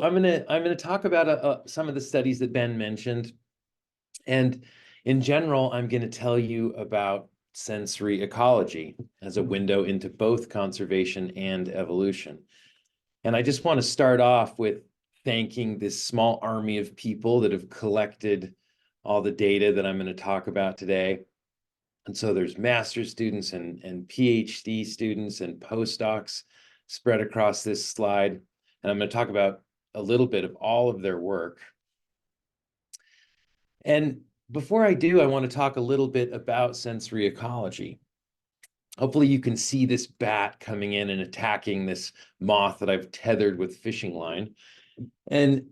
I'm gonna talk about some of the studies that Ben mentioned, and in general, I'm going to tell you about sensory ecology as a window into both conservation and evolution. And I just want to start off with thanking this small army of people that have collected all the data that I'm going to talk about today. And so there's master's students and PhD students and postdocs spread across this slide. And I'm going to talk about a little bit of all of their work. And before I do, I want to talk a little bit about sensory ecology. Hopefully you can see this bat coming in and attacking this moth that I've tethered with fishing line. And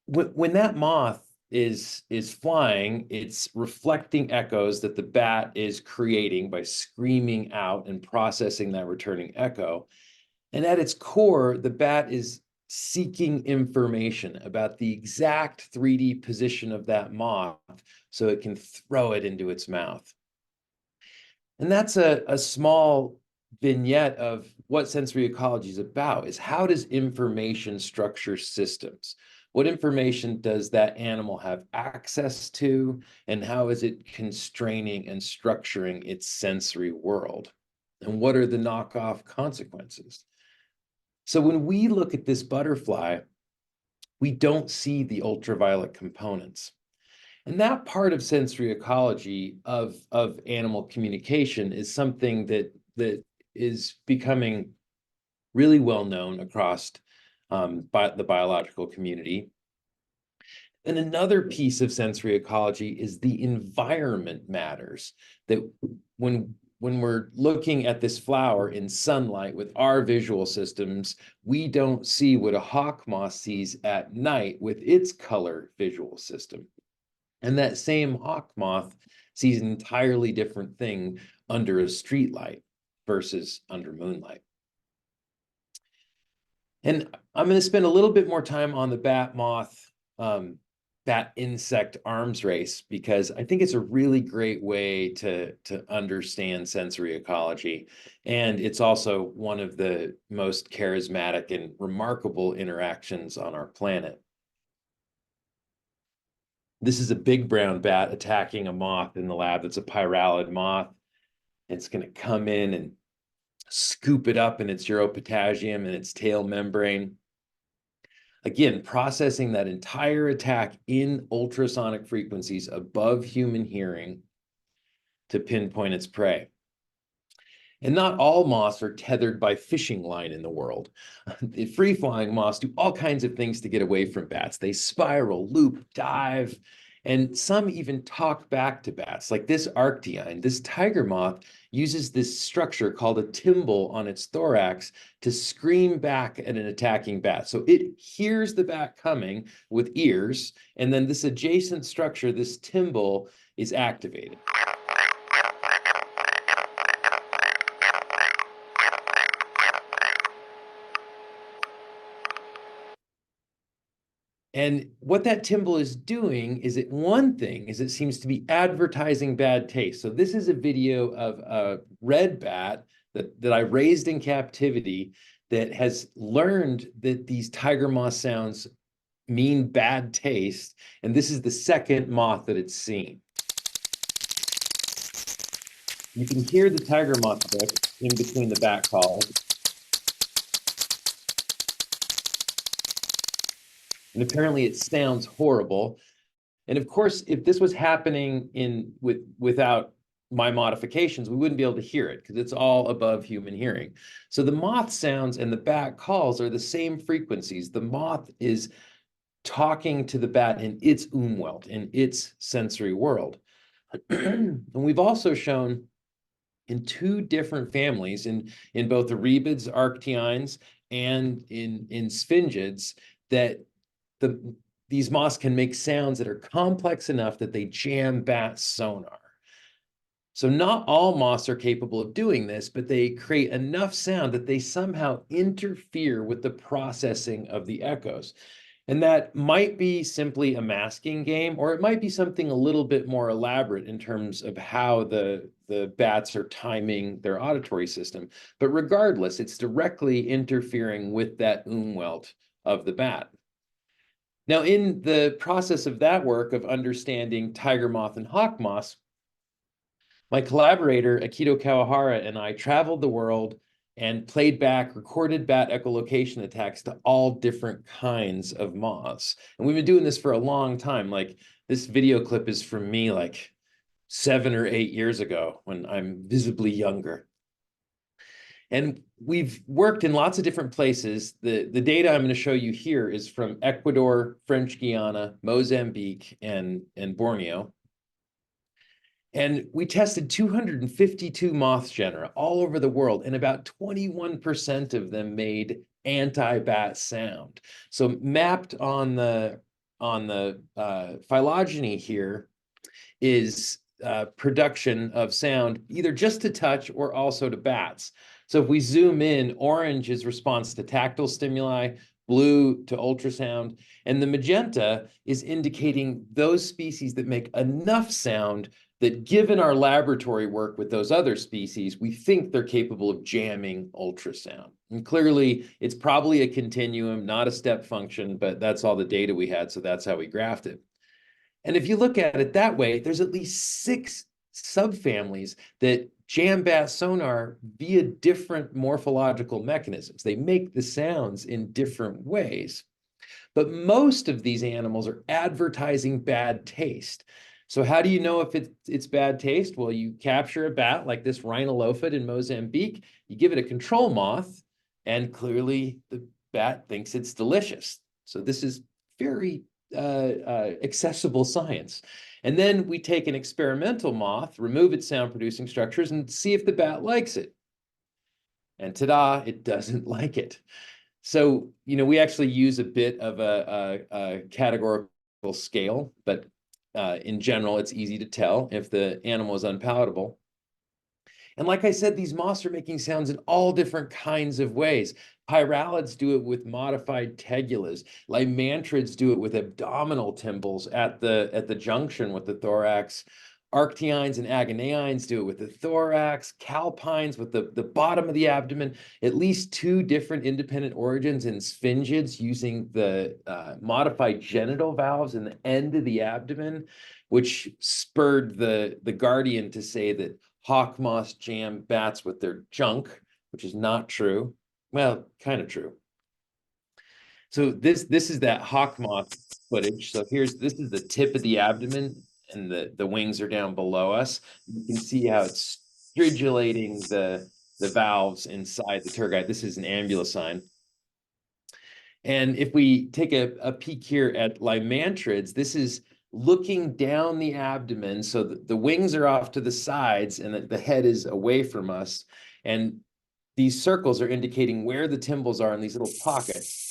when that moth is flying, it's reflecting echoes that the bat is creating by screaming out and processing that returning echo. And at its core, the bat is seeking information about the exact 3D position of that moth so it can throw it into its mouth. And that's a small vignette of what sensory ecology is about, is how does information structure systems? What information does that animal have access to, and how is it constraining and structuring its sensory world? And what are the knockoff consequences? So when we look at this butterfly, we don't see the ultraviolet components. And that part of sensory ecology of animal communication is something that is becoming really well known across the biological community. And another piece of sensory ecology is the environment matters, that when we're looking at this flower in sunlight with our visual systems, we don't see what a hawk moth sees at night with its color visual system. And that same hawk moth sees an entirely different thing under a street light versus under moonlight. And I'm going to spend a little bit more time on the bat-moth, bat insect arms race, because I think it's a really great way to understand sensory ecology. And it's also one of the most charismatic and remarkable interactions on our planet. This is a big brown bat attacking a moth in the lab. That's a pyralid moth. It's going to come in and scoop it up in its uropotassium and its tail membrane. Again, processing that entire attack in ultrasonic frequencies above human hearing to pinpoint its prey. And not all moths are tethered by fishing line in the world. The free-flying moths do all kinds of things to get away from bats. They spiral, loop, dive, and some even talk back to bats. Like this arctiine, this tiger moth uses this structure called a timbal on its thorax to scream back at an attacking bat. So it hears the bat coming with ears, and then this adjacent structure, this timbal, is activated. And what that timbal is doing is it seems to be advertising bad taste. So this is a video of a red bat that I raised in captivity that has learned that these tiger moth sounds mean bad taste. And this is the second moth that it's seen. You can hear the tiger moth in between the bat calls. And apparently it sounds horrible. And of course, if this was happening without my modifications, we wouldn't be able to hear it because it's all above human hearing. So the moth sounds and the bat calls are the same frequencies. The moth is talking to the bat in its Umwelt, in its sensory world. And we've also shown in two different families, in both the Rebids, arctiines, and in sphingids, that these moths can make sounds that are complex enough that they jam bat sonar. So not all moths are capable of doing this, but they create enough sound that they somehow interfere with the processing of the echoes. And that might be simply a masking game, or it might be something a little bit more elaborate in terms of how the bats are timing their auditory system. But regardless, it's directly interfering with that Umwelt of the bat. Now, in the process of that work of understanding tiger moth and hawk moths, my collaborator, Akito Kawahara, and I traveled the world and played back recorded bat echolocation attacks to all different kinds of moths. And we've been doing this for a long time. Like, this video clip is from me like 7 or 8 years ago when I'm visibly younger. And we've worked in lots of different places. The data I'm going to show you here is from Ecuador, French Guiana, Mozambique, and Borneo. And we tested 252 moth genera all over the world, and about 21% of them made anti-bat sound. So mapped on the phylogeny here is production of sound, either just to touch or also to bats. So if we zoom in, orange is response to tactile stimuli, blue to ultrasound, and the magenta is indicating those species that make enough sound that, given our laboratory work with those other species, we think they're capable of jamming ultrasound. And clearly, it's probably a continuum, not a step function, but that's all the data we had, so that's how we graphed it. And if you look at it that way, there's at least 6 subfamilies that jam bat sonar via different morphological mechanisms. They make the sounds in different ways. But most of these animals are advertising bad taste. So how do you know if it's bad taste? Well, you capture a bat like this rhinolophid in Mozambique, you give it a control moth, and clearly the bat thinks it's delicious. So this is very accessible science. And then we take an experimental moth, remove its sound-producing structures, and see if the bat likes it. And ta-da, it doesn't like it. So, we actually use a bit of a categorical scale, but in general, it's easy to tell if the animal is unpalatable. And like I said, these moths are making sounds in all different kinds of ways. Pyralids do it with modified tegulas. Lymantrids do it with abdominal tymbals at the junction with the thorax. Arctioines and agonaines do it with the thorax. Calpines with the bottom of the abdomen. At least 2 different independent origins in sphingids using the modified genital valves in the end of the abdomen, which spurred the guardian to say that hawk moths jam bats with their junk, which is not true. Well, kind of true. So this is that hawk moth footage. So this is the tip of the abdomen, and the wings are down below us. You can see how it's stridulating the valves inside the tergite. This is an ambulocine. And if we take a peek here at lymantrids, this is looking down the abdomen. So the wings are off to the sides and the head is away from us. And these circles are indicating where the tymbals are in these little pockets.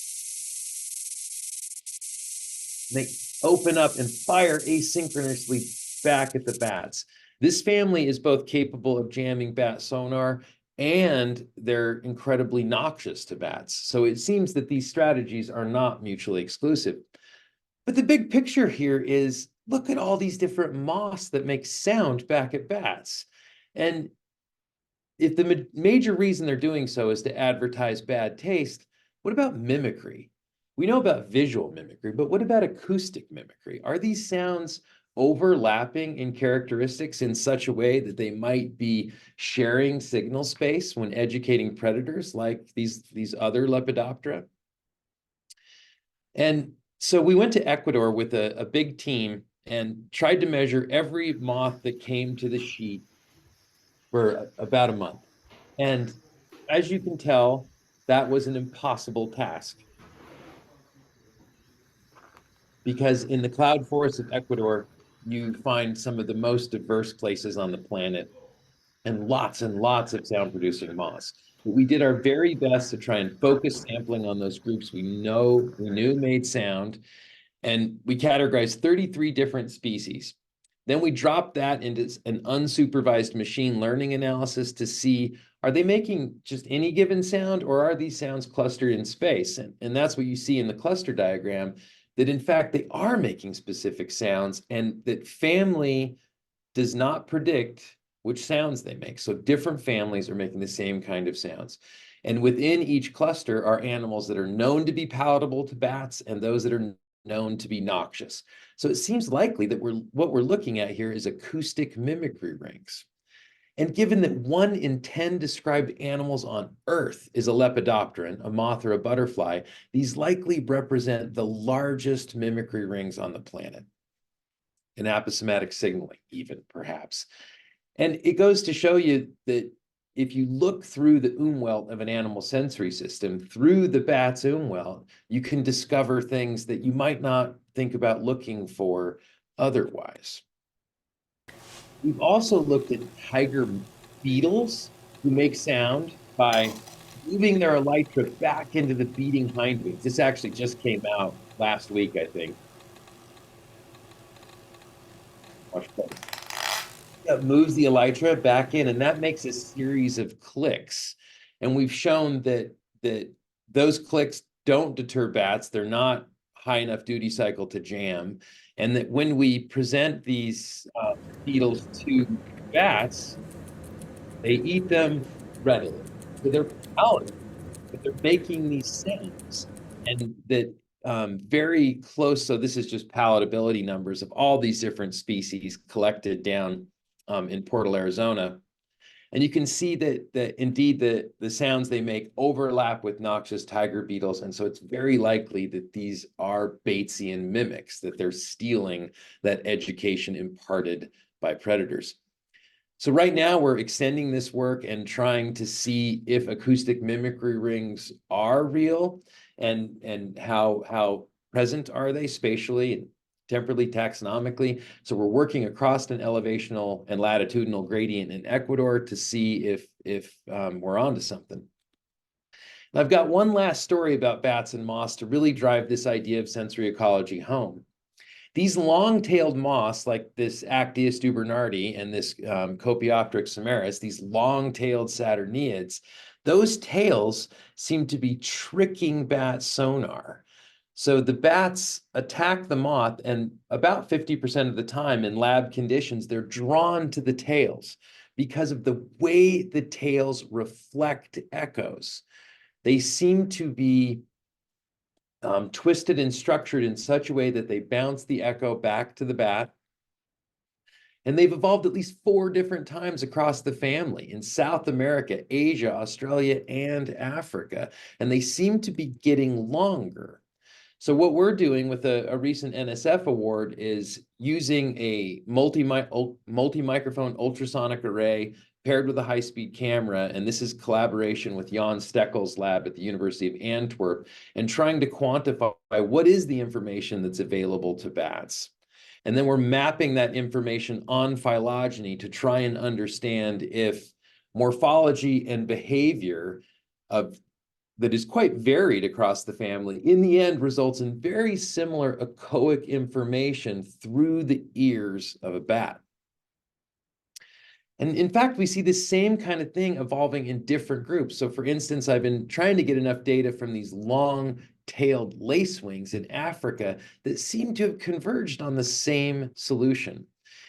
They open up and fire asynchronously back at the bats. This family is both capable of jamming bat sonar, and they're incredibly noxious to bats. So it seems that these strategies are not mutually exclusive. But the big picture here is, look at all these different moths that make sound back at bats. And if the major reason they're doing so is to advertise bad taste, what about mimicry? We know about visual mimicry, but what about acoustic mimicry? Are these sounds overlapping in characteristics in such a way that they might be sharing signal space when educating predators like these other Lepidoptera? And so we went to Ecuador with a big team and tried to measure every moth that came to the sheet for about a month. And as you can tell, that was an impossible task, because in the cloud forests of Ecuador, you find some of the most diverse places on the planet and lots of sound-producing moths. But we did our very best to try and focus sampling on those groups we knew made sound, and we categorized 33 different species. Then we dropped that into an unsupervised machine learning analysis to see, are they making just any given sound, or are these sounds clustered in space? And that's what you see in the cluster diagram, that in fact they are making specific sounds, and that family does not predict which sounds they make. So different families are making the same kind of sounds. And within each cluster are animals that are known to be palatable to bats and those that are known to be noxious. So it seems likely that what we're looking at here is acoustic mimicry rings. And given that 1 in 10 described animals on Earth is a lepidopteran, a moth or a butterfly, these likely represent the largest mimicry rings on the planet. An aposematic signaling, even perhaps. And it goes to show you that if you look through the umwelt of an animal sensory system, through the bat's umwelt, you can discover things that you might not think about looking for otherwise. We've also looked at tiger beetles who make sound by moving their elytra back into the beating hindwings. This actually just came out last week, I think. It moves the elytra back in, and that makes a series of clicks. And we've shown that those clicks don't deter bats. They're not high enough duty cycle to jam. And that when we present these beetles to bats, they eat them readily. So they're palatable, but they're making these sounds. And that very close, so this is just palatability numbers of all these different species collected down in Portal, Arizona. And you can see that indeed the sounds they make overlap with noxious tiger beetles. And so it's very likely that these are Batesian mimics, that they're stealing that education imparted by predators. So right now we're extending this work and trying to see if acoustic mimicry rings are real and how present are they spatially and temporally, taxonomically. So we're working across an elevational and latitudinal gradient in Ecuador to see if we're onto something. And I've got one last story about bats and moths to really drive this idea of sensory ecology home. These long-tailed moths, like this Actias dubernardi and this Copiopteryx samaris, these long-tailed saturniids, those tails seem to be tricking bat sonar. So the bats attack the moth, and about 50% of the time in lab conditions, they're drawn to the tails because of the way the tails reflect echoes. They seem to be twisted and structured in such a way that they bounce the echo back to the bat. And they've evolved at least 4 different times across the family in South America, Asia, Australia, and Africa. And they seem to be getting longer. So what we're doing with a recent NSF award is using a multi-microphone ultrasonic array paired with a high-speed camera, and this is collaboration with Jan Steckel's lab at the University of Antwerp, and trying to quantify what is the information that's available to bats. And then we're mapping that information on phylogeny to try and understand if morphology and behavior that is quite varied across the family, in the end results in very similar echoic information through the ears of a bat. And in fact, we see the same kind of thing evolving in different groups. So for instance, I've been trying to get enough data from these long-tailed lacewings in Africa that seem to have converged on the same solution.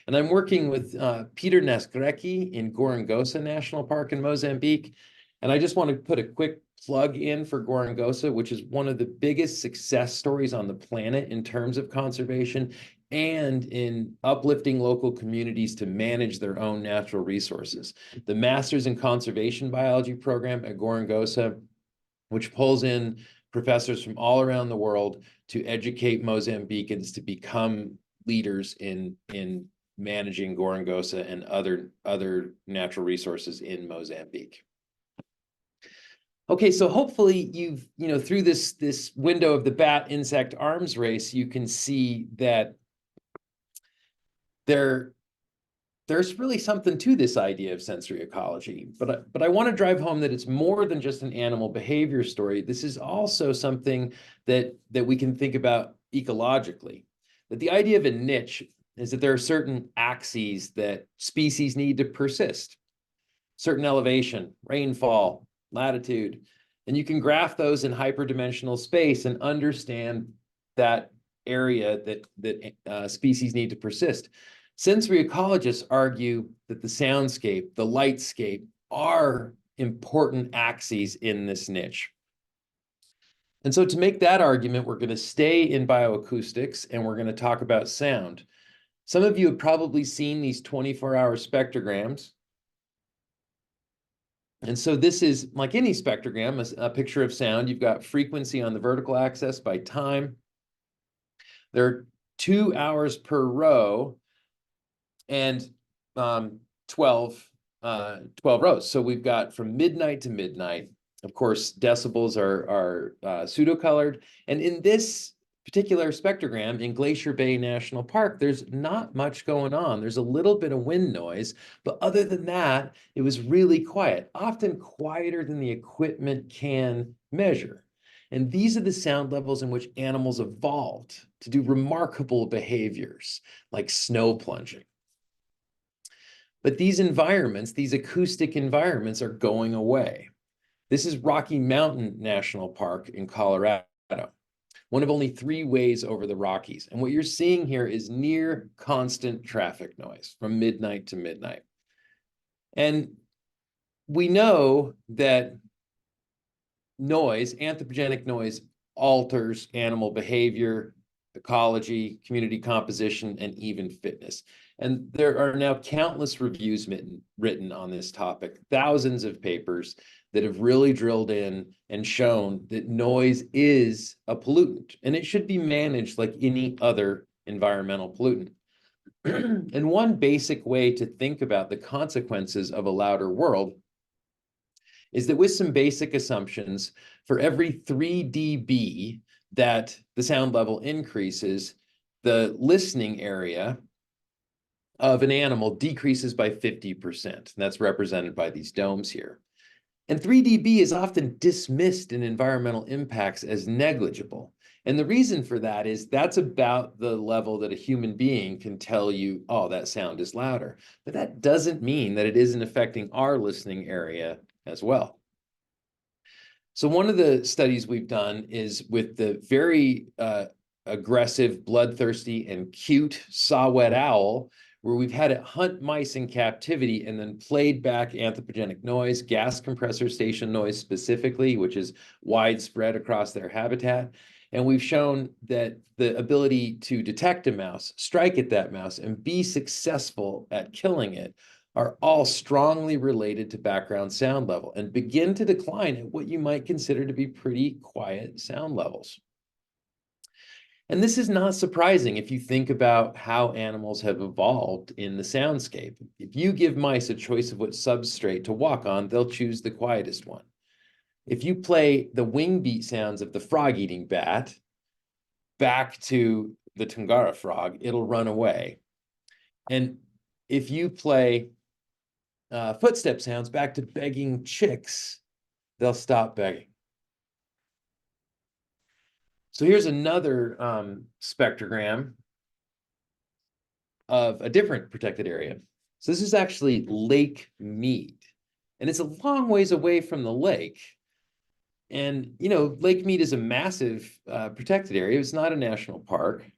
And I'm working with Peter Nesgreki in Gorongosa National Park in Mozambique. And I just want to put a quick plug in for Gorongosa, which is one of the biggest success stories on the planet in terms of conservation and in uplifting local communities to manage their own natural resources. The Masters in Conservation Biology program at Gorongosa, which pulls in professors from all around the world to educate Mozambicans to become leaders in managing Gorongosa and other natural resources in Mozambique. Okay, so hopefully you've, through this window of the bat insect arms race, you can see that there's really something to this idea of sensory ecology. But I want to drive home that it's more than just an animal behavior story. This is also something that we can think about ecologically. That the idea of a niche is that there are certain axes that species need to persist. Certain elevation, rainfall, latitude, and you can graph those in hyperdimensional space and understand that area that species need to persist. Sensory ecologists argue that the soundscape, the lightscape are important axes in this niche. And so to make that argument, we're going to stay in bioacoustics and we're going to talk about sound. Some of you have probably seen these 24-hour spectrograms. And so this is like any spectrogram, a picture of sound. You've got frequency on the vertical axis by time. There are 2 hours per row and 12 rows. So we've got from midnight to midnight. Of course, decibels are pseudo-colored. And in this particular spectrogram in Glacier Bay National Park, there's not much going on. There's a little bit of wind noise, but other than that, it was really quiet, often quieter than the equipment can measure. And these are the sound levels in which animals evolved to do remarkable behaviors like snow plunging. But these environments, these acoustic environments, are going away. This is Rocky Mountain National Park in Colorado, one of only 3 ways over the Rockies. And what you're seeing here is near constant traffic noise from midnight to midnight. And we know that noise, anthropogenic noise, alters animal behavior, ecology, community composition, and even fitness. And there are now countless reviews written on this topic, thousands of papers that have really drilled in and shown that noise is a pollutant, and it should be managed like any other environmental pollutant. And one basic way to think about the consequences of a louder world is that with some basic assumptions, for every 3 dB that the sound level increases, the listening area of an animal decreases by 50%. And that's represented by these domes here. And 3 dB is often dismissed in environmental impacts as negligible. And the reason for that is that's about the level that a human being can tell you, oh, that sound is louder. But that doesn't mean that it isn't affecting our listening area as well. So one of the studies we've done is with the very aggressive, bloodthirsty, and cute saw-whet owl, where we've had it hunt mice in captivity and then played back anthropogenic noise, gas compressor station noise specifically, which is widespread across their habitat. And we've shown that the ability to detect a mouse, strike at that mouse, and be successful at killing it are all strongly related to background sound level and begin to decline at what you might consider to be pretty quiet sound levels. And this is not surprising if you think about how animals have evolved in the soundscape. If you give mice a choice of what substrate to walk on, they'll choose the quietest one. If you play the wing beat sounds of the frog-eating bat back to the Tungara frog, it'll run away. And if you play footstep sounds back to begging chicks, they'll stop begging. So here's another spectrogram of a different protected area. So this is actually Lake Mead, and it's a long ways away from the lake. And, you know, Lake Mead is a massive protected area. It's not a national park.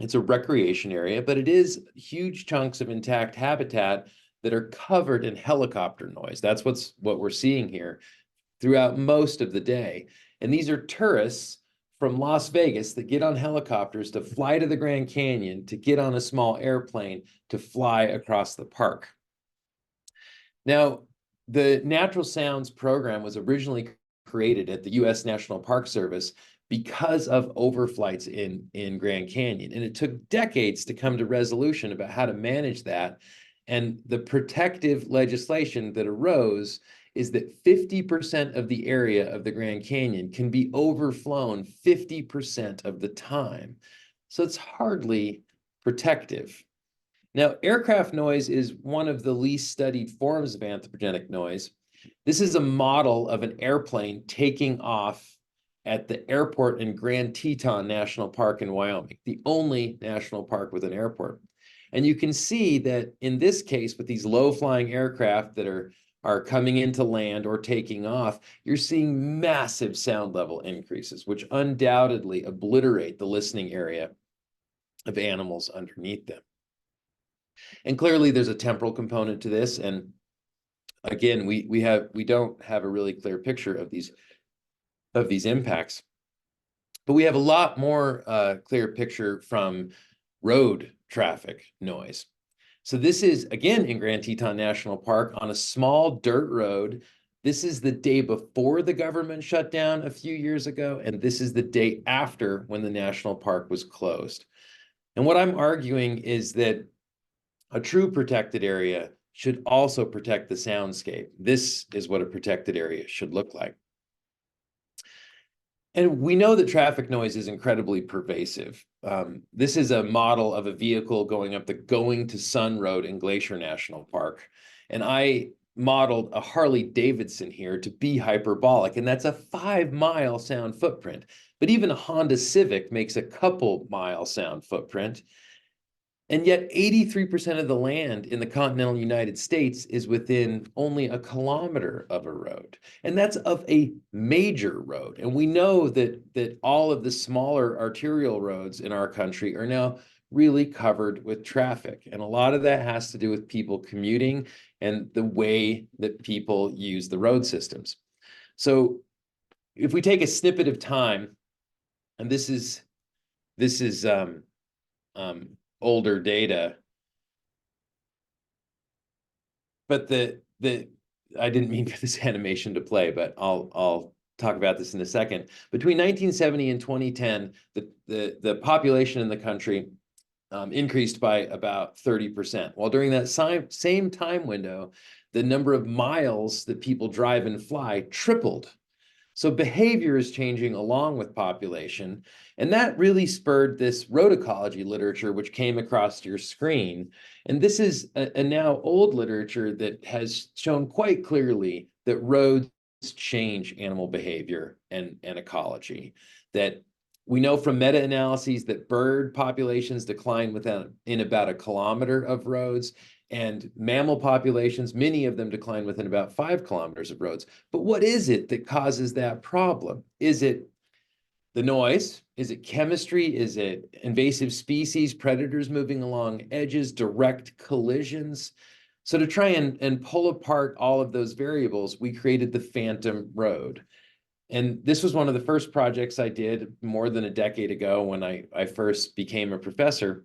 It's a recreation area, but it is huge chunks of intact habitat that are covered in helicopter noise. That's what we're seeing here throughout most of the day. And these are tourists from Las Vegas that get on helicopters to fly to the Grand Canyon, to get on a small airplane, to fly across the park. Now, the Natural Sounds program was originally created at the U.S. National Park Service because of overflights in Grand Canyon. And it took decades to come to resolution about how to manage that. And the protective legislation that arose is that 50% of the area of the Grand Canyon can be overflown 50% of the time. So it's hardly protective. Now, aircraft noise is one of the least studied forms of anthropogenic noise. This is a model of an airplane taking off at the airport in Grand Teton National Park in Wyoming, the only national park with an airport. And you can see that in this case, with these low-flying aircraft that are coming into land or taking off, you're seeing massive sound level increases, which undoubtedly obliterate the listening area of animals underneath them. And clearly there's a temporal component to this. And again, we don't have a really clear picture of these of these impacts. But we have a lot more clear picture from road traffic noise. So this is, again, in Grand Teton National Park on a small dirt road. This is the day before the government shut down a few years ago, and this is the day after when the national park was closed. And what I'm arguing is that a true protected area should also protect the soundscape. This is what a protected area should look like. And we know that traffic noise is incredibly pervasive. This is a model of a vehicle going up the Going to Sun Road in Glacier National Park. And I modeled a Harley Davidson here to be hyperbolic, and that's a 5-mile sound footprint. But even a Honda Civic makes a couple-mile sound footprint. And yet 83% of the land in the continental United States is within only a kilometer of a road. And that's of a major road. And we know that all of the smaller arterial roads in our country are now really covered with traffic. And a lot of that has to do with people commuting and the way that people use the road systems. So if we take a snippet of time, and this is older data, but I didn't mean for this animation to play, but I'll talk about this in a second. Between 1970 and 2010, the population in the country increased by about 30%. While during that same time window, the number of miles that people drive and fly tripled. So behavior is changing along with population. And that really spurred this road ecology literature, which came across your screen. And this is a now old literature that has shown quite clearly that roads change animal behavior and ecology. That we know from meta-analyses that bird populations decline in about a kilometer of roads, and mammal populations, many of them decline within about 5 kilometers of roads. But what is it that causes that problem? Is it the noise? Is it chemistry? Is it invasive species, predators moving along edges, direct collisions? So to try and pull apart all of those variables, we created the Phantom Road. And this was one of the first projects I did more than a decade ago when I first became a professor.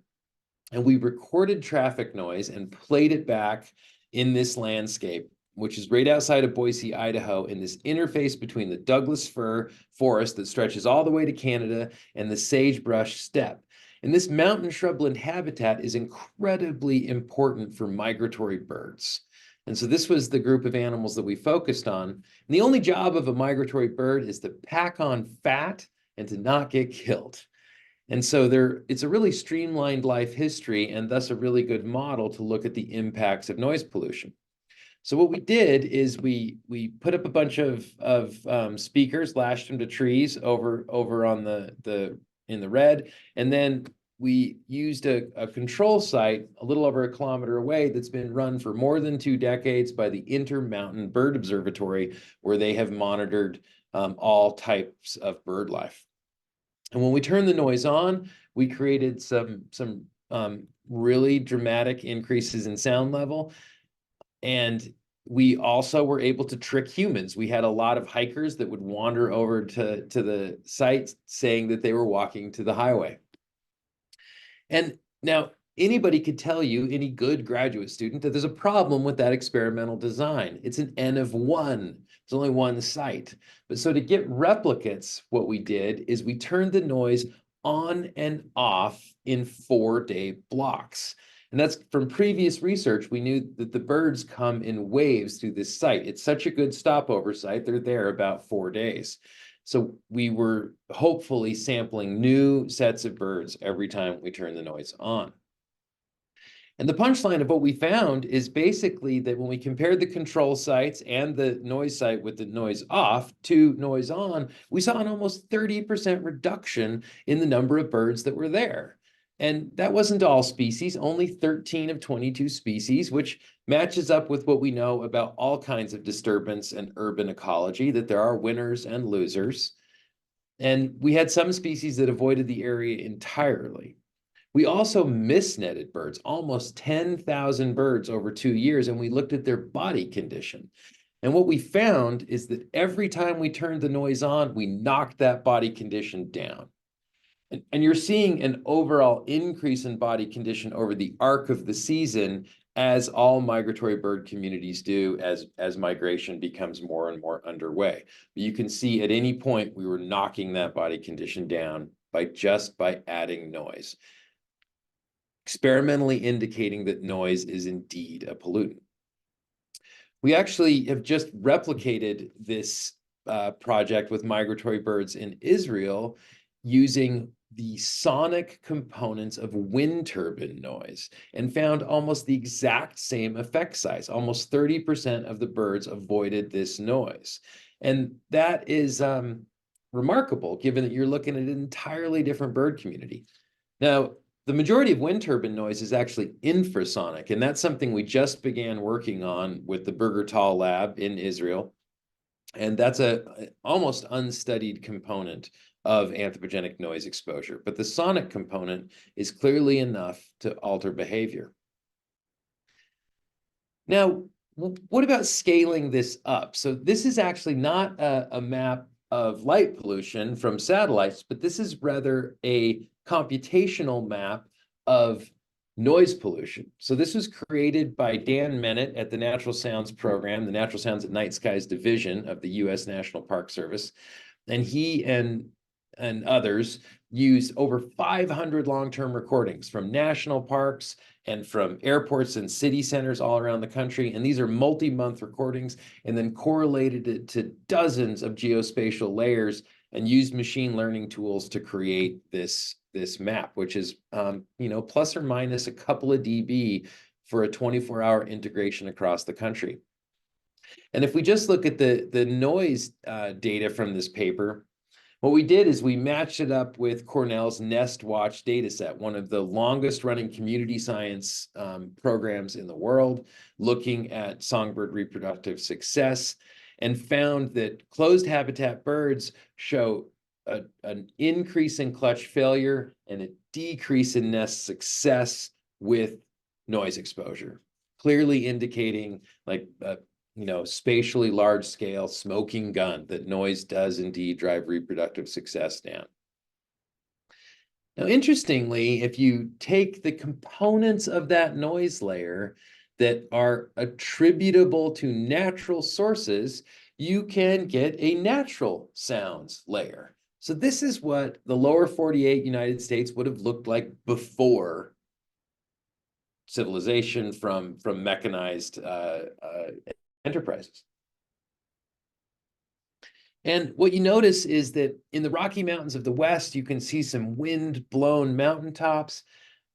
And we recorded traffic noise and played it back in this landscape, which is right outside of Boise, Idaho, in this interface between the Douglas fir forest that stretches all the way to Canada and the sagebrush steppe. And this mountain shrubland habitat is incredibly important for migratory birds. And so this was the group of animals that we focused on. And the only job of a migratory bird is to pack on fat and to not get killed. And so it's a really streamlined life history and thus a really good model to look at the impacts of noise pollution. So what we did is we put up a bunch of speakers, lashed them to trees over on in the red, and then we used a control site a little over a kilometer away that's been run for more than 2 decades by the Intermountain Bird Observatory, where they have monitored all types of bird life. And when we turned the noise on, we created some really dramatic increases in sound level. And we also were able to trick humans. We had a lot of hikers that would wander over to the site saying that they were walking to the highway. And now anybody could tell you, any good graduate student, that there's a problem with that experimental design. It's an N of 1. It's only one site. But so to get replicates, what we did is we turned the noise on and off in 4-day blocks. And that's from previous research. We knew that the birds come in waves through this site. It's such a good stopover site. They're there about 4 days. So we were hopefully sampling new sets of birds every time we turn the noise on. And the punchline of what we found is basically that when we compared the control sites and the noise site with the noise off to noise on, we saw an almost 30% reduction in the number of birds that were there. And that wasn't all species, only 13 of 22 species, which matches up with what we know about all kinds of disturbance and urban ecology, that there are winners and losers. And we had some species that avoided the area entirely. We also misnetted birds, almost 10,000 birds over 2 years, and we looked at their body condition. And what we found is that every time we turned the noise on, we knocked that body condition down. And you're seeing an overall increase in body condition over the arc of the season, as all migratory bird communities do as migration becomes more and more underway. But you can see at any point we were knocking that body condition down by adding noise, experimentally indicating that noise is indeed a pollutant. We actually have just replicated this project with migratory birds in Israel using the sonic components of wind turbine noise and found almost the exact same effect size. Almost 30% of the birds avoided this noise. And that is remarkable, given that you're looking at an entirely different bird community. Now, the majority of wind turbine noise is actually infrasonic, and that's something we just began working on with the Burger-Tal lab in Israel. And that's a almost unstudied component of anthropogenic noise exposure. But the sonic component is clearly enough to alter behavior. Now, what about scaling this up? So this is actually not a map of light pollution from satellites, but this is rather a computational map of noise pollution. So this was created by Dan Mennett at the Natural Sounds Program, the Natural Sounds at Night Skies Division of the U.S. National Park Service. And he and others used over 500 long-term recordings from national parks and from airports and city centers all around the country. And these are multi-month recordings, and then correlated it to dozens of geospatial layers and used machine learning tools to create this map, which is plus or minus a couple of dB for a 24-hour integration across the country. And if we just look at the noise data from this paper, what we did is we matched it up with Cornell's Nest Watch dataset, one of the longest running community science programs in the world, looking at songbird reproductive success, and found that closed habitat birds show an increase in clutch failure and a decrease in nest success with noise exposure, clearly indicating like spatially large scale smoking gun that noise does indeed drive reproductive success down. Now, interestingly, if you take the components of that noise layer that are attributable to natural sources, you can get a natural sounds layer. So this is what the lower 48 United States would have looked like before civilization from mechanized enterprises. And what you notice is that in the Rocky Mountains of the West, you can see some wind-blown mountaintops.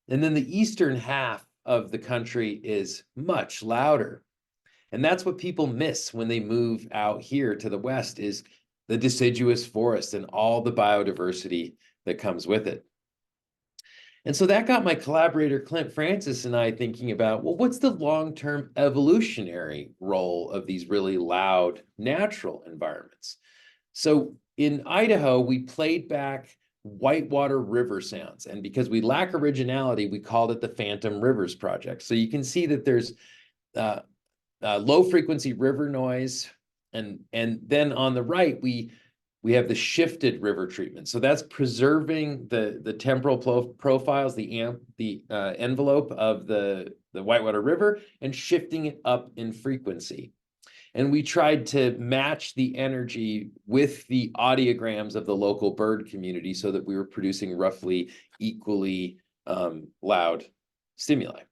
And then the eastern half of the country is much louder. And that's what people miss when they move out here to the West, is the deciduous forest and all the biodiversity that comes with it. And so that got my collaborator, Clint Francis, and I thinking about, well, what's the long-term evolutionary role of these really loud natural environments? So in Idaho, we played back whitewater river sounds. And because we lack originality, we called it the Phantom Rivers Project. So you can see that there's low frequency river noise. And then on the right, we have the shifted river treatment. So that's preserving the temporal profiles, the envelope of the whitewater river, and shifting it up in frequency. And we tried to match the energy with the audiograms of the local bird community so that we were producing roughly equally loud stimuli.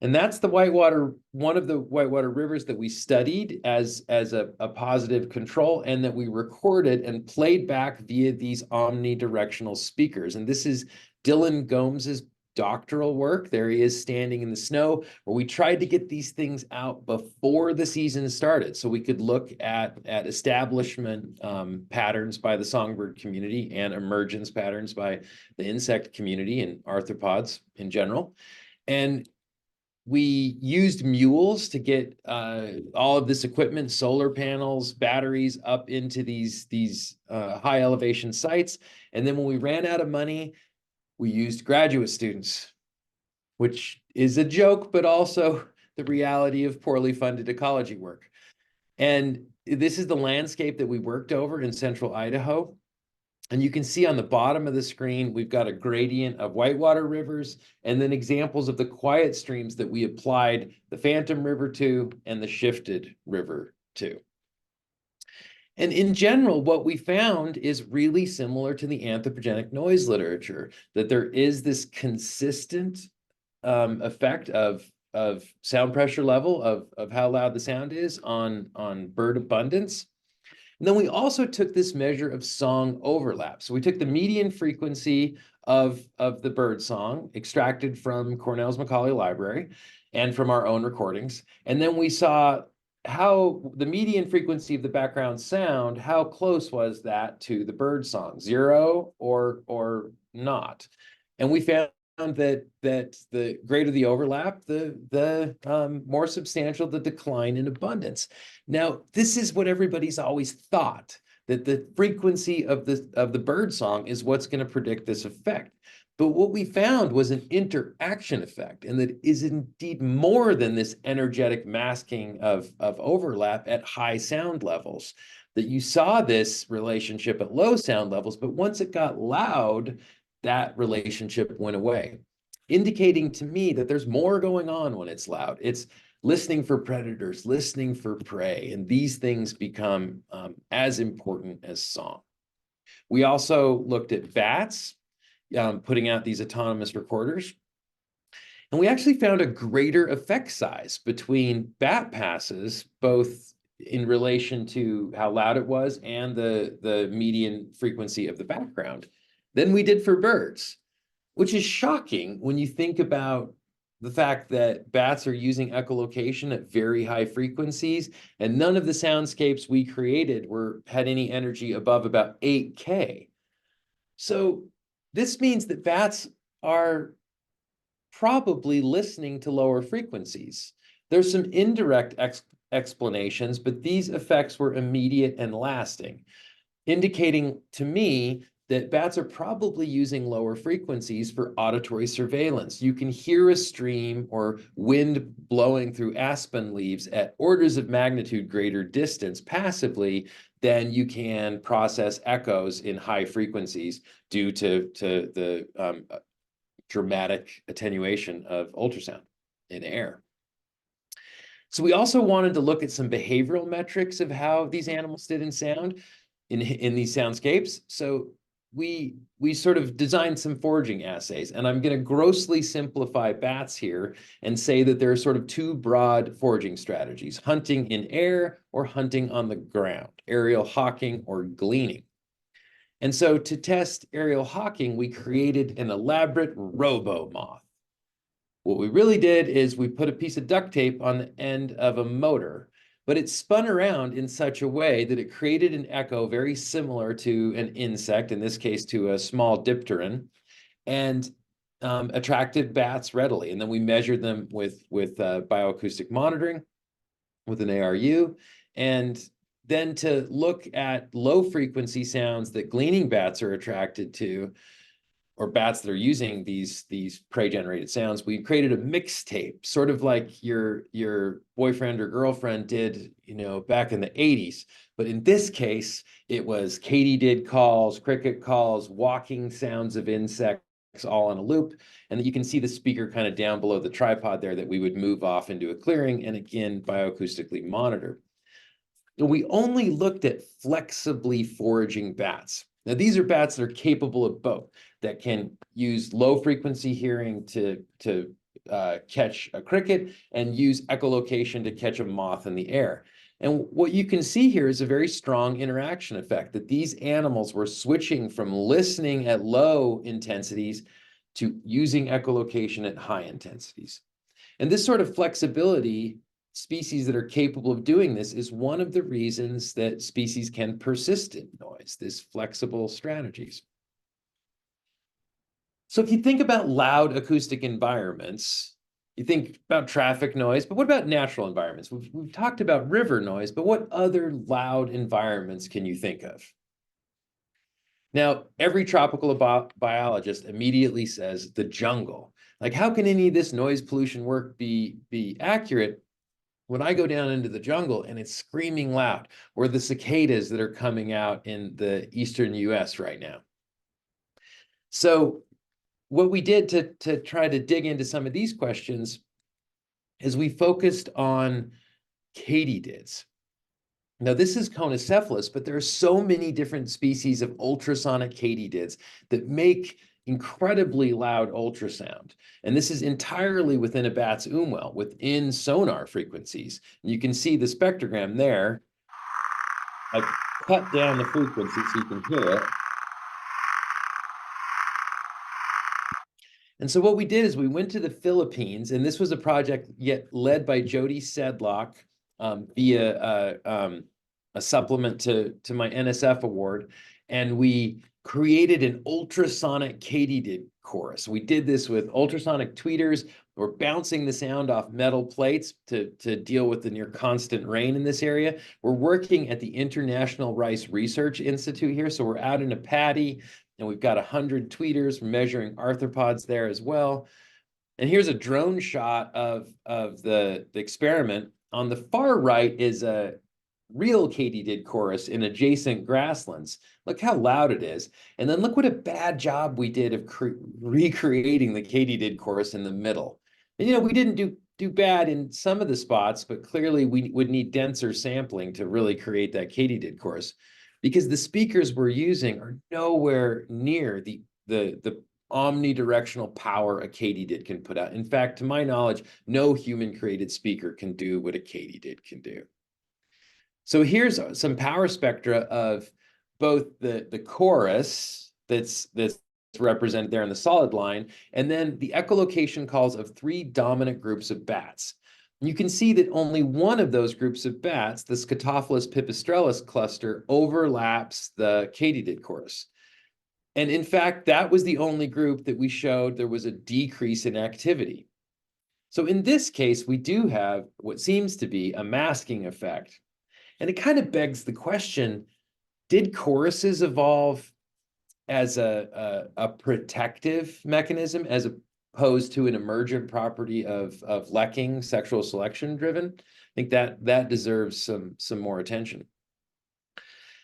And that's the whitewater, one of the whitewater rivers that we studied as a positive control, and that we recorded and played back via these omnidirectional speakers. And this is Dylan Gomes' doctoral work. There he is standing in the snow, where we tried to get these things out before the season started so we could look at establishment patterns by the songbird community and emergence patterns by the insect community and arthropods in general. And we used mules to get all of this equipment, solar panels, batteries, up into these high elevation sites. And then when we ran out of money, we used graduate students. which is a joke, but also the reality of poorly funded ecology work. And this is the landscape that we worked over in central Idaho. And you can see on the bottom of the screen, we've got a gradient of whitewater rivers and then examples of the quiet streams that we applied the Phantom River to and the Shifted River to. And in general, what we found is really similar to the anthropogenic noise literature, that there is this consistent effect of sound pressure level, of how loud the sound is on bird abundance. And then we also took this measure of song overlap. So we took the median frequency of the bird song extracted from Cornell's Macaulay Library and from our own recordings. And then we saw how the median frequency of the background sound, how close was that to the bird song, 0 or not? And we found that the greater the overlap, the more substantial the decline in abundance. Now, this is what everybody's always thought, that the frequency of the bird song is what's going to predict this effect. But what we found was an interaction effect, and that is indeed more than this energetic masking of overlap at high sound levels. That you saw this relationship at low sound levels, but once it got loud, that relationship went away, indicating to me that there's more going on when it's loud. It's listening for predators, listening for prey, and these things become as important as song. We also looked at bats, putting out these autonomous recorders. And we actually found a greater effect size between bat passes, both in relation to how loud it was and the median frequency of the background, than we did for birds, which is shocking when you think about the fact that bats are using echolocation at very high frequencies, and none of the soundscapes we created had any energy above about 8K. So this means that bats are probably listening to lower frequencies. There's some indirect explanations, but these effects were immediate and lasting, indicating to me that bats are probably using lower frequencies for auditory surveillance. You can hear a stream or wind blowing through aspen leaves at orders of magnitude greater distance passively than you can process echoes in high frequencies due to the dramatic attenuation of ultrasound in air. So we also wanted to look at some behavioral metrics of how these animals did in sound in these soundscapes. So we sort of designed some foraging assays, and I'm going to grossly simplify bats here and say that there are sort of two broad foraging strategies: hunting in air or hunting on the ground, aerial hawking or gleaning. And so to test aerial hawking, we created an elaborate robo-moth. What we really did is we put a piece of duct tape on the end of a motor, but it spun around in such a way that it created an echo very similar to an insect, in this case to a small dipteran, and attracted bats readily. And then we measured them with bioacoustic monitoring with an ARU, and then to look at low frequency sounds that gleaning bats are attracted to, or bats that are using these prey generated sounds, we created a mixtape, sort of like your boyfriend or girlfriend did, back in the 80s. But in this case, it was katydid calls, cricket calls, walking sounds of insects all on a loop. And you can see the speaker kind of down below the tripod there that we would move off into a clearing and again, bioacoustically monitor. And we only looked at flexibly foraging bats. Now, these are bats that are capable of both, that can use low frequency hearing to catch a cricket and use echolocation to catch a moth in the air. And what you can see here is a very strong interaction effect, that these animals were switching from listening at low intensities to using echolocation at high intensities. And this sort of flexibility, species that are capable of doing this, is one of the reasons that species can persist in noise, this flexible strategies. So if you think about loud acoustic environments, you think about traffic noise, but what about natural environments? We've talked about river noise, but what other loud environments can you think of? Now, every tropical biologist immediately says the jungle. Like, how can any of this noise pollution work be accurate when I go down into the jungle and it's screaming loud, or the cicadas that are coming out in the eastern US right now? So what we did to try to dig into some of these questions is we focused on katydids. Now, this is Coniocephalus, but there are so many different species of ultrasonic katydids that make incredibly loud ultrasound. And this is entirely within a bat's well, within sonar frequencies. And you can see the spectrogram there. I've cut down the frequency so you can hear it. And so what we did is we went to the Philippines, and this was a project yet led by Jody Sedlock via a supplement to my NSF award. And we created an ultrasonic katydid chorus. We did this with ultrasonic tweeters. We're bouncing the sound off metal plates to deal with the near constant rain in this area. We're working at the International Rice Research Institute here. So we're out in a paddy, and we've got 100 tweeters measuring arthropods there as well. And here's a drone shot of the experiment. On the far right is a real katydid chorus in adjacent grasslands. Look how loud it is. And then look what a bad job we did of recreating the katydid chorus in the middle. And, we didn't do bad in some of the spots, but clearly we would need denser sampling to really create that katydid chorus, because the speakers we're using are nowhere near the omnidirectional power a katydid can put out. In fact, to my knowledge, no human-created speaker can do what a katydid can do. So here's some power spectra of both the chorus that's represented there in the solid line, and then the echolocation calls of 3 dominant groups of bats. You can see that only one of those groups of bats, the Scotophilus pipistrellus cluster, overlaps the katydid chorus. And in fact, that was the only group that we showed there was a decrease in activity. So in this case, we do have what seems to be a masking effect. And it kind of begs the question, did choruses evolve as a protective mechanism as opposed to an emergent property of lekking, sexual selection driven? I think that deserves some more attention.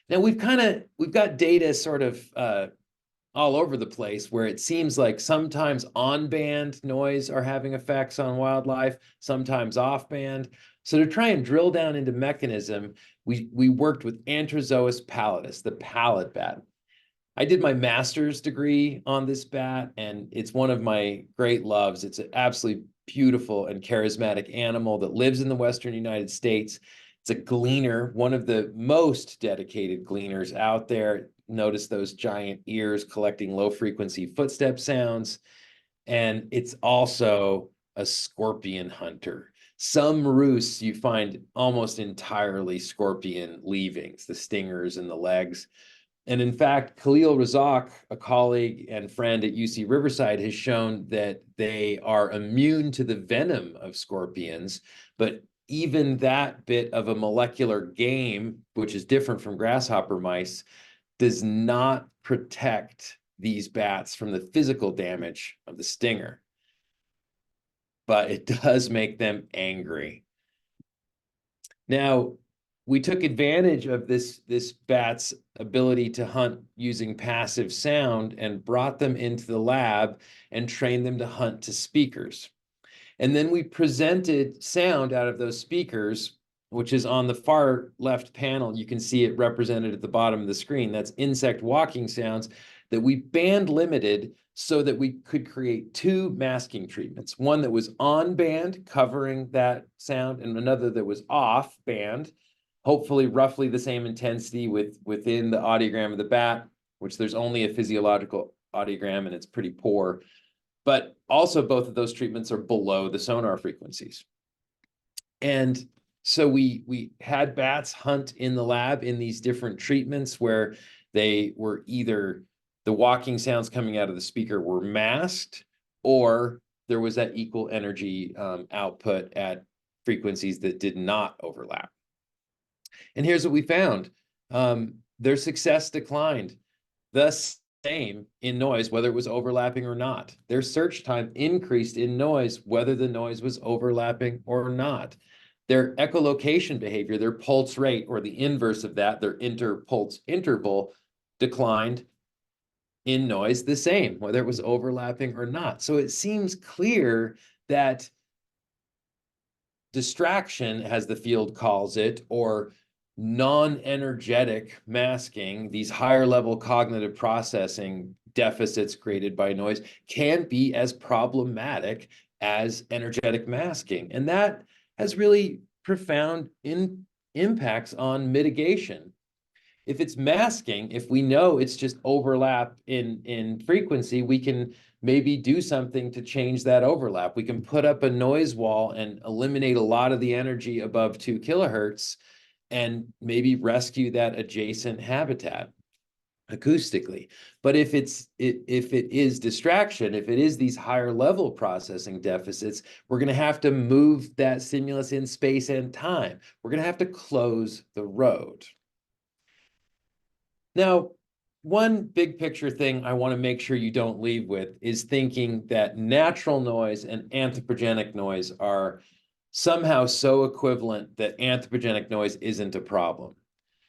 Now we've got data sort of all over the place where it seems like sometimes on-band noise are having effects on wildlife, sometimes off-band. So to try and drill down into mechanism, we worked with Anthrozois pallidus, the pallid bat. I did my master's degree on this bat, and it's one of my great loves. It's an absolutely beautiful and charismatic animal that lives in the Western United States. It's a gleaner, one of the most dedicated gleaners out there. Notice those giant ears collecting low-frequency footstep sounds. And it's also a scorpion hunter. Some roosts you find almost entirely scorpion leavings, the stingers and the legs. And in fact, Khalil Razak, a colleague and friend at UC Riverside, has shown that they are immune to the venom of scorpions, but even that bit of a molecular game, which is different from grasshopper mice, does not protect these bats from the physical damage of the stinger, but it does make them angry. Now, we took advantage of this bat's ability to hunt using passive sound and brought them into the lab and trained them to hunt to speakers. And then we presented sound out of those speakers, which is on the far left panel. You can see it represented at the bottom of the screen. That's insect walking sounds that we band limited so that we could create 2 masking treatments. One that was on band, covering that sound, and another that was off band, hopefully roughly the same intensity within the audiogram of the bat, which there's only a physiological audiogram and it's pretty poor. But also both of those treatments are below the sonar frequencies. And so we had bats hunt in the lab in these different treatments where they were either the walking sounds coming out of the speaker were masked, or there was that equal energy output at frequencies that did not overlap. And here's what we found. Their success declined. Thus, same in noise, whether it was overlapping or not. Their search time increased in noise, whether the noise was overlapping or not. Their echolocation behavior, their pulse rate, or the inverse of that, their interpulse interval, declined in noise the same, whether it was overlapping or not. So it seems clear that distraction, as the field calls it, or non-energetic masking, these higher level cognitive processing deficits created by noise, can be as problematic as energetic masking. And that has really profound impacts on mitigation. If it's masking, if we know it's just overlap in frequency, we can maybe do something to change that overlap. We can put up a noise wall and eliminate a lot of the energy above 2 kilohertz and maybe rescue that adjacent habitat acoustically. But if it is distraction, if it is these higher level processing deficits, we're going to have to move that stimulus in space and time. We're going to have to close the road. Now, one big picture thing I want to make sure you don't leave with is thinking that natural noise and anthropogenic noise are somehow so equivalent that anthropogenic noise isn't a problem.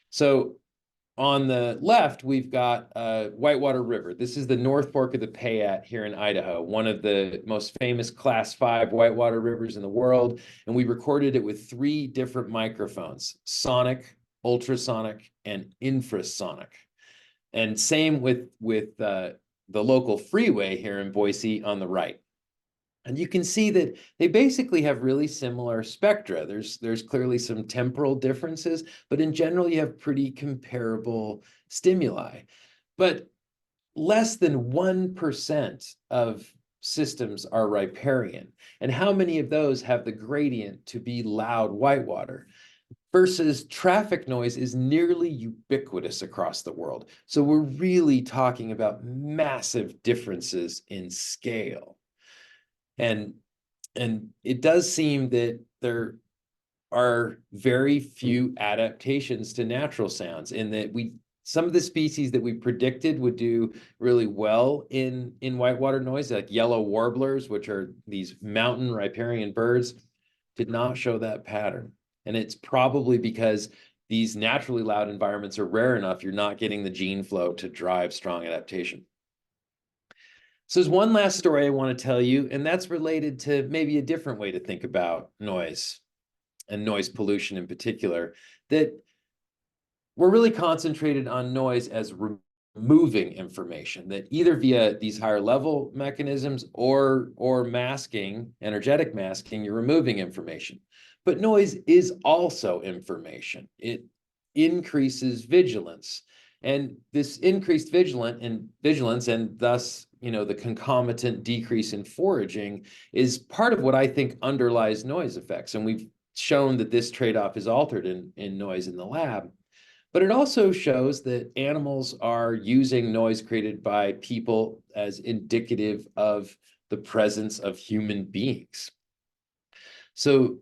So on the left, we've got Whitewater River. This is the North Fork of the Payette here in Idaho, one of the most famous Class 5 whitewater rivers in the world. And we recorded it with 3 different microphones: sonic, ultrasonic, and infrasonic. And same with the local freeway here in Boise on the right. And you can see that they basically have really similar spectra. There's clearly some temporal differences, but in general, you have pretty comparable stimuli. But less than 1% of systems are riparian. And how many of those have the gradient to be loud whitewater? Versus traffic noise is nearly ubiquitous across the world. So we're really talking about massive differences in scale. And it does seem that there are very few adaptations to natural sounds, in that some of the species that we predicted would do really well in whitewater noise, like yellow warblers, which are these mountain riparian birds, did not show that pattern. And it's probably because these naturally loud environments are rare enough, you're not getting the gene flow to drive strong adaptation. So there's one last story I want to tell you, and that's related to maybe a different way to think about noise and noise pollution in particular, that we're really concentrated on noise as removing information, that either via these higher level mechanisms or masking, energetic masking, you're removing information. But noise is also information. It increases vigilance. And this increased vigilance and thus, the concomitant decrease in foraging is part of what I think underlies noise effects. And we've shown that this trade-off is altered in noise in the lab. But it also shows that animals are using noise created by people as indicative of the presence of human beings. So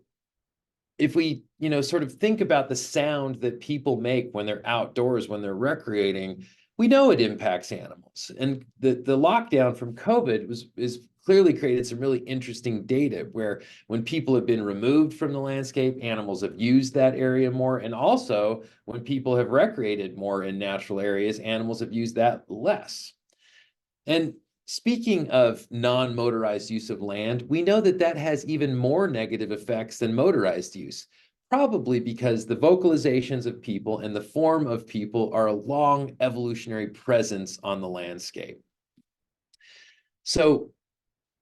if we, sort of think about the sound that people make when they're outdoors, when they're recreating, we know it impacts animals. And the lockdown from COVID is clearly created some really interesting data where when people have been removed from the landscape, animals have used that area more. And also when people have recreated more in natural areas, animals have used that less. And speaking of non-motorized use of land, we know that that has even more negative effects than motorized use, probably because the vocalizations of people and the form of people are a long evolutionary presence on the landscape. So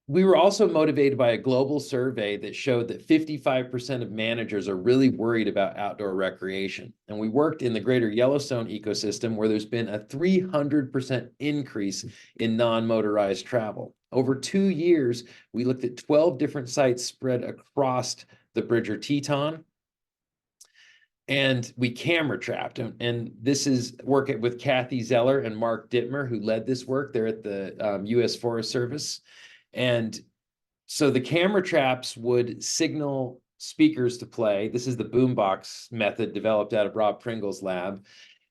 we were also motivated by a global survey that showed that 55% of managers are really worried about outdoor recreation. And we worked in the greater Yellowstone ecosystem, where there's been a 300% increase in non-motorized travel. Over 2 years, we looked at 12 different sites spread across the Bridger Teton. And we camera trapped. And this is work with Kathy Zeller and Mark Dittmer, who led this work. They're at the U.S. Forest Service. And so the camera traps would signal speakers to play. This is the boombox method developed out of Rob Pringle's lab.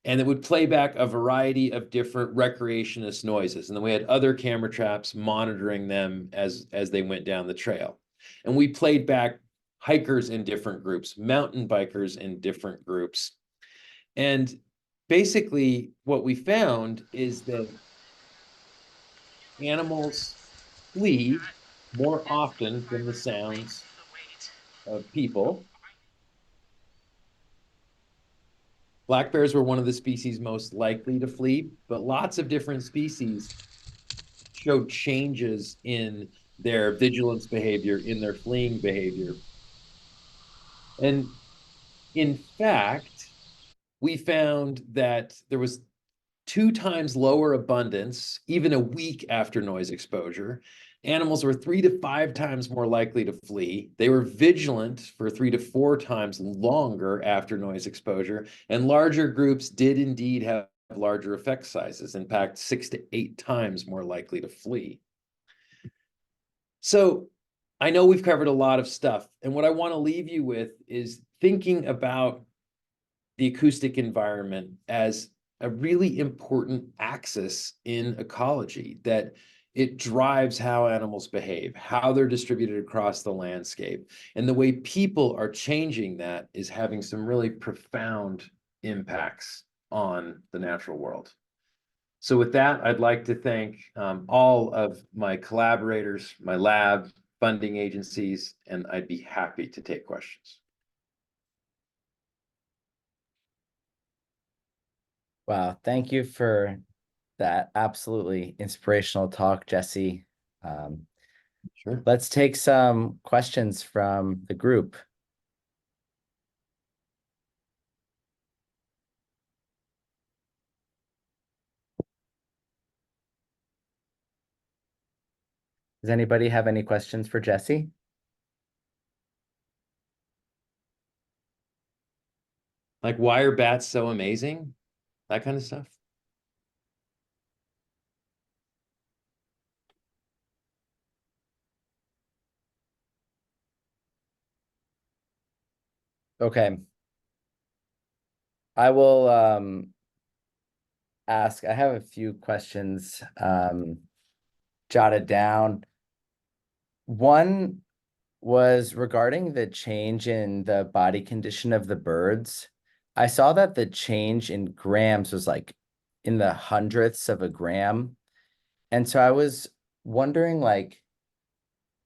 And it would play back a variety of different recreationist noises. And then we had other camera traps monitoring them as they went down the trail. And we played back hikers in different groups, mountain bikers in different groups. And basically what we found is that animals flee more often from the sounds of people. Black bears were one of the species most likely to flee, but lots of different species showed changes in their vigilance behavior, in their fleeing behavior. And in fact, we found that there was 2 times lower abundance, even a week after noise exposure. Animals were 3 to 5 times more likely to flee. They were vigilant for 3 to 4 times longer after noise exposure. And larger groups did indeed have larger effect sizes, in fact, 6 to 8 times more likely to flee. So I know we've covered a lot of stuff. And what I want to leave you with is thinking about the acoustic environment as a really important axis in ecology, that it drives how animals behave, how they're distributed across the landscape. And the way people are changing that is having some really profound impacts on the natural world. So with that, I'd like to thank all of my collaborators, my lab, funding agencies, and I'd be happy to take questions. Wow, thank you for that absolutely inspirational talk, Jesse. Sure. Let's take some questions from the group. Does anybody have any questions for Jesse? Like, why are bats so amazing? That kind of stuff. Okay. I will ask, I have a few questions jotted down. One was regarding the change in the body condition of the birds. I saw that the change in grams was like in the hundredths of a gram. And so I was wondering, like,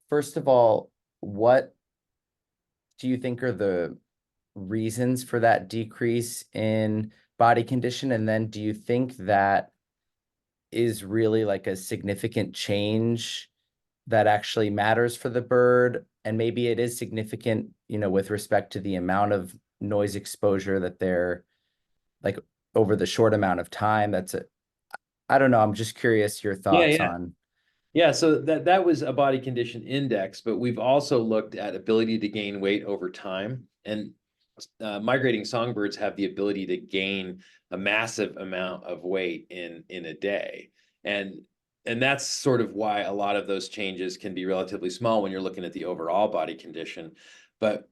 first of all, what do you think are the reasons for that decrease in body condition? And then do you think that is really like a significant change that actually matters for the bird? And maybe it is significant, with respect to the amount of noise exposure that they're like over the short amount of time. I don't know. I'm just curious your thoughts Yeah. on. Yeah, so that was a body condition index, but we've also looked at ability to gain weight over time. And migrating songbirds have the ability to gain a massive amount of weight in a day. And that's sort of why a lot of those changes can be relatively small when you're looking at the overall body condition. But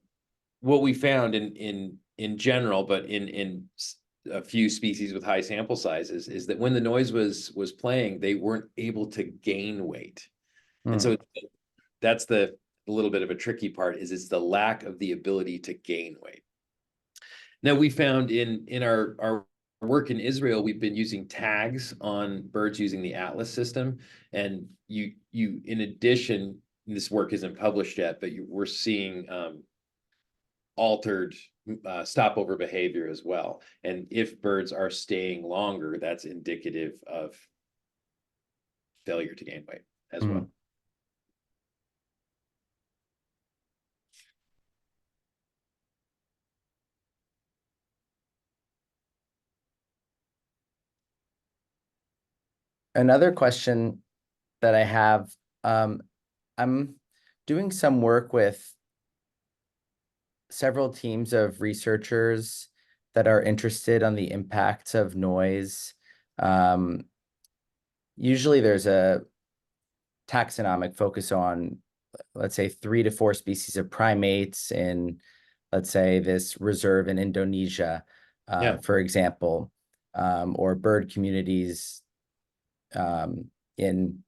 what we found in general, but in a few species with high sample sizes, is that when the noise was playing, they weren't able to gain weight. And so that's the little bit of a tricky part, is it's the lack of the ability to gain weight. Now, we found in our work in Israel, we've been using tags on birds using the Atlas system. And you in addition, this work isn't published yet, but we're seeing altered stopover behavior as well. And if birds are staying longer, that's indicative of failure to gain weight as well. Another question that I have, I'm doing some work with several teams of researchers that are interested on the impacts of noise. Usually there's a taxonomic focus on, let's say, 3 to 4 species of primates in, let's say, this reserve in Indonesia, for example. or bird communities in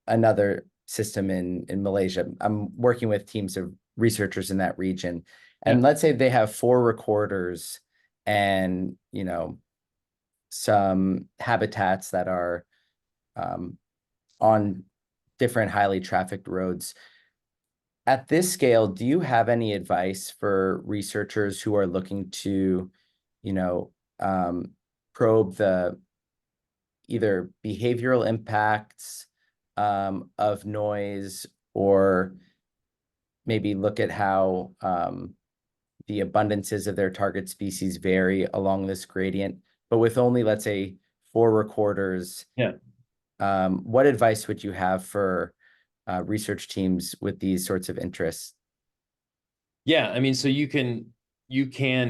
another system in Malaysia. I'm working with teams of researchers in that region. And let's say they have 4 recorders and, some habitats that are on different highly trafficked roads. At this scale, do you have any advice for researchers who are looking to, probe the either behavioral impacts of noise, or maybe look at how the abundances of their target species vary along this gradient, but with only, let's say, 4 recorders? What advice would you have for research teams with these sorts of interests? Yeah, I mean, so you can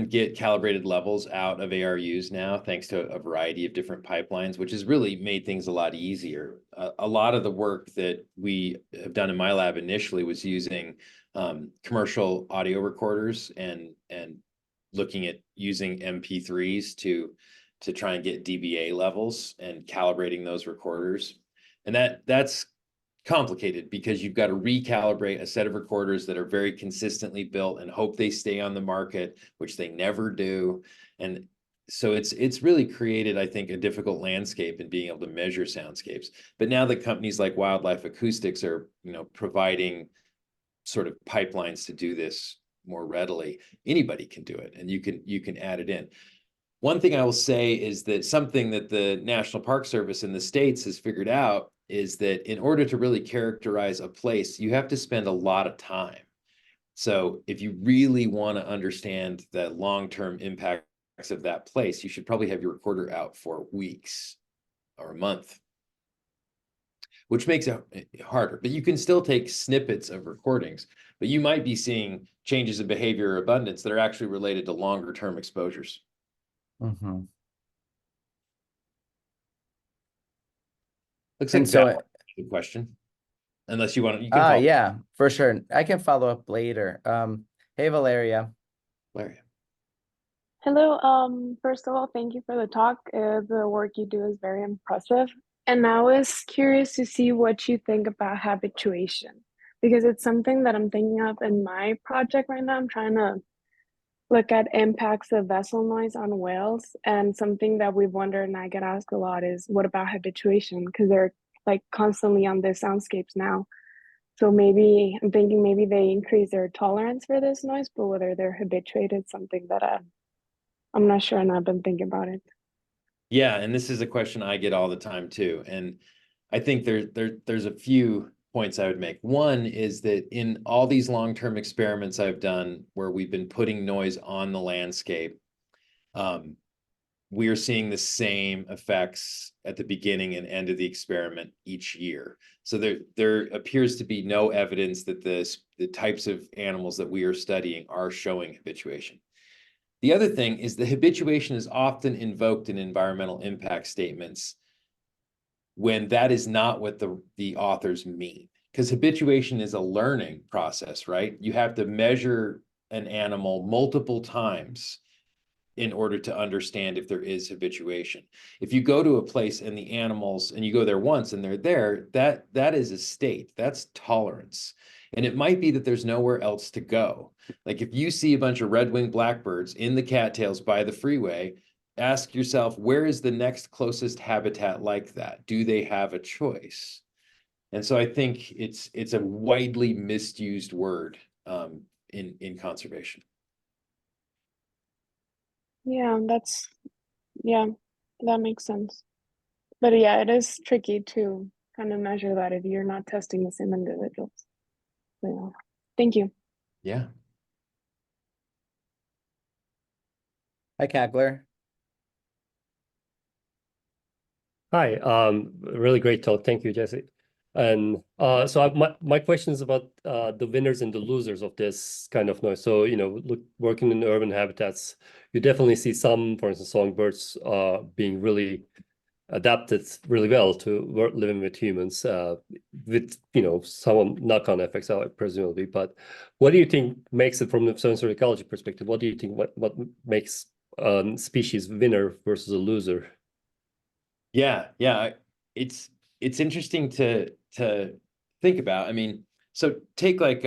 get calibrated levels out of ARUs now, thanks to a variety of different pipelines, which has really made things a lot easier. A lot of the work that we have done in my lab initially was using commercial audio recorders and looking at using MP3s to try and get dBA levels and calibrating those recorders. And that's complicated because you've got to recalibrate a set of recorders that are very consistently built and hope they stay on the market, which they never do. And so it's really created, I think, a difficult landscape in being able to measure soundscapes. But now that companies like Wildlife Acoustics are, providing sort of pipelines to do this more readily, anybody can do it, and you can add it in. One thing I will say is that something that the National Park Service in the States has figured out is that in order to really characterize a place, you have to spend a lot of time. So if you really want to understand the long-term impacts of that place, you should probably have your recorder out for weeks or a month, which makes it harder. But you can still take snippets of recordings, but you might be seeing changes in behavior or abundance that are actually related to longer-term exposures. Mm-hmm. Looks like that good question. Unless you want to, you can follow. Yeah, for sure. I can follow up later. Hey, Valeria. Valeria. Hello. First of all, thank you for the talk. The work you do is very impressive. And I was curious to see what you think about habituation, because it's something that I'm thinking of in my project right now. I'm trying to look at impacts of vessel noise on whales, and something that we've wondered and I get asked a lot is, what about habituation? Because they're like constantly on the soundscapes now. So maybe I'm thinking maybe they increase their tolerance for this noise, but whether they're habituated, something that I'm not sure, and I've been thinking about it. Yeah, and this is a question I get all the time too. And I think there's a few points I would make. One is that in all these long-term experiments I've done where we've been putting noise on the landscape, we are seeing the same effects at the beginning and end of the experiment each year. So there appears to be no evidence that the types of animals that we are studying are showing habituation. The other thing is the habituation is often invoked in environmental impact statements when that is not what the authors mean. Because habituation is a learning process, right? You have to measure an animal multiple times in order to understand if there is habituation. If you go to a place and the animals, and you go there once and they're there, that is a state, that's tolerance. And it might be that there's nowhere else to go. Like if you see a bunch of red-winged blackbirds in the cattails by the freeway, ask yourself, where is the next closest habitat like that? Do they have a choice? And so I think it's a widely misused word in conservation. Yeah, that makes sense. But yeah, it is tricky to kind of measure that if you're not testing the same individuals. So, yeah. Thank you. Yeah. Hi, Kagler. Hi, really great talk. Thank you, Jesse. And my question is about the winners and the losers of this kind of noise. So, working in urban habitats, you definitely see some, for instance, songbirds being really adapted really well to living with humans, with, some knock-on effects, presumably. But what do you think makes it from the sensory ecology perspective? What do you think, what makes species winner versus a loser? Yeah, yeah. It's interesting to think about. I mean, so take like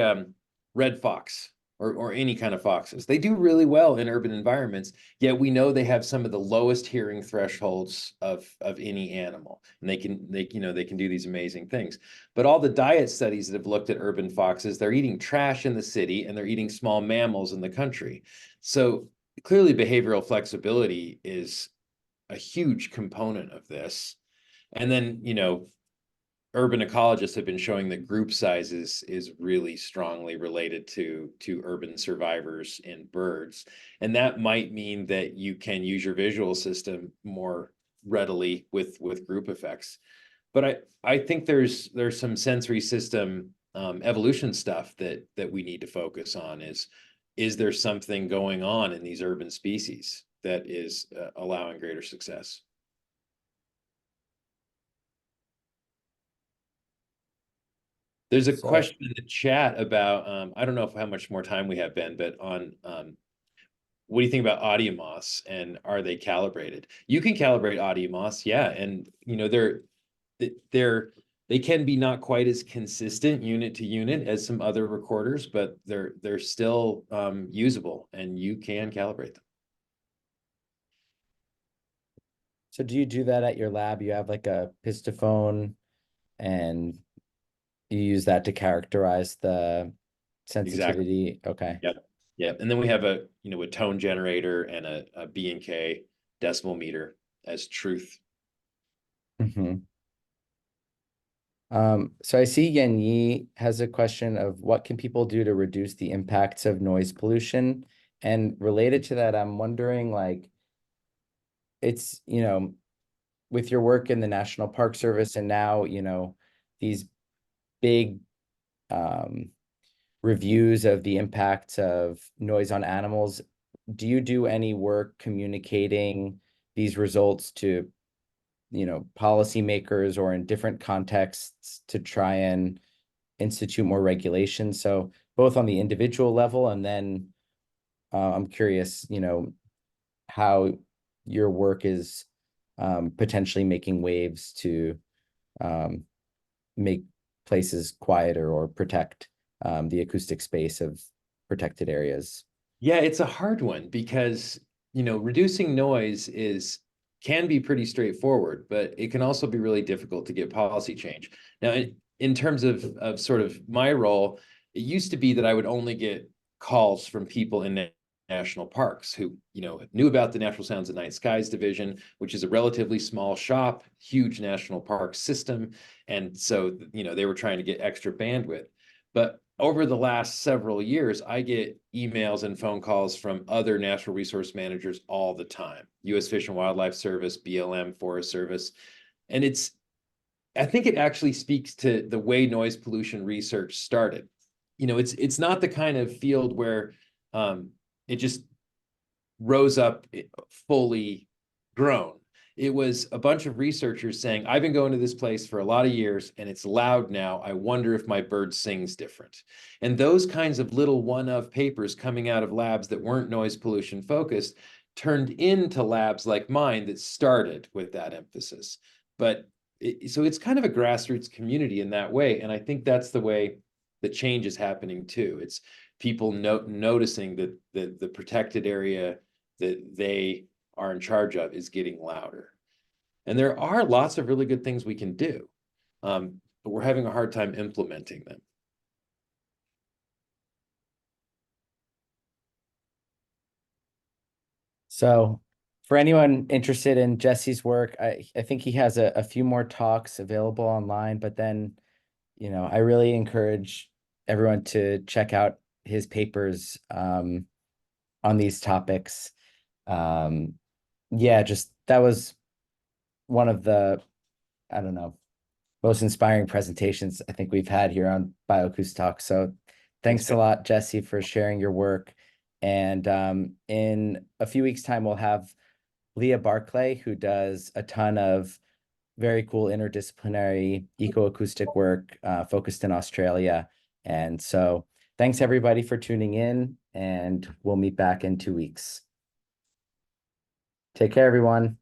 red fox or any kind of foxes. They do really well in urban environments, yet we know they have some of the lowest hearing thresholds of any animal. And they can do these amazing things. But all the diet studies that have looked at urban foxes, they're eating trash in the city and they're eating small mammals in the country. So clearly behavioral flexibility is a huge component of this. And then, urban ecologists have been showing that group sizes is really strongly related to urban survivors in birds. And that might mean that you can use your visual system more readily with group effects. But I think there's some sensory system evolution stuff that we need to focus on. Is there something going on in these urban species that is allowing greater success? There's a question in the chat about, I don't know how much more time we have, Ben, but on what do you think about audio moths and are they calibrated? You can calibrate audio moths, yeah, and they can be not quite as consistent unit to unit as some other recorders, but they're still usable and you can calibrate them. So do you do that at your lab? You have like a pistophone and you use that to characterize the sensitivity? Exactly. Okay. Yep. Yeah. And then we have a tone generator and a B&K decimal meter as truth. Mm-hmm. So I see Yan Yi has a question of what can people do to reduce the impacts of noise pollution? And related to that, I'm wondering, like, it's, with your work in the National Park Service and now, these big reviews of the impacts of noise on animals, do you do any work communicating these results to, policymakers or in different contexts to try and institute more regulation? So both on the individual level and then I'm curious, how your work is potentially making waves to make places quieter or protect the acoustic space of protected areas. Yeah, it's a hard one because, reducing noise can be pretty straightforward, but it can also be really difficult to get policy change. Now, in terms of sort of my role, it used to be that I would only get calls from people in national parks who, knew about the Natural Sounds and Night Skies Division, which is a relatively small shop, huge national park system. And so, they were trying to get extra bandwidth. But over the last several years, I get emails and phone calls from other natural resource managers all the time, U.S. Fish and Wildlife Service, BLM, Forest Service. And I think it actually speaks to the way noise pollution research started. It's not the kind of field where it just rose up fully grown. It was a bunch of researchers saying, I've been going to this place for a lot of years and it's loud now. I wonder if my bird sings different. And those kinds of little one-of papers coming out of labs that weren't noise pollution focused turned into labs like mine that started with that emphasis. But so it's kind of a grassroots community in that way. And I think that's the way the change is happening too. It's people noticing that the protected area that they are in charge of is getting louder. And there are lots of really good things we can do, but we're having a hard time implementing them. So for anyone interested in Jesse's work, I think he has a few more talks available online, but then, I really encourage everyone to check out his papers on these topics. Yeah, just that was one of the, I don't know, most inspiring presentations I think we've had here on BioAcousTalks. So thanks a lot, Jesse, for sharing your work. And in a few weeks' time, we'll have Leah Barclay, who does a ton of very cool interdisciplinary ecoacoustic work focused in Australia. And so thanks everybody for tuning in, and we'll meet back in 2 weeks. Take care, everyone.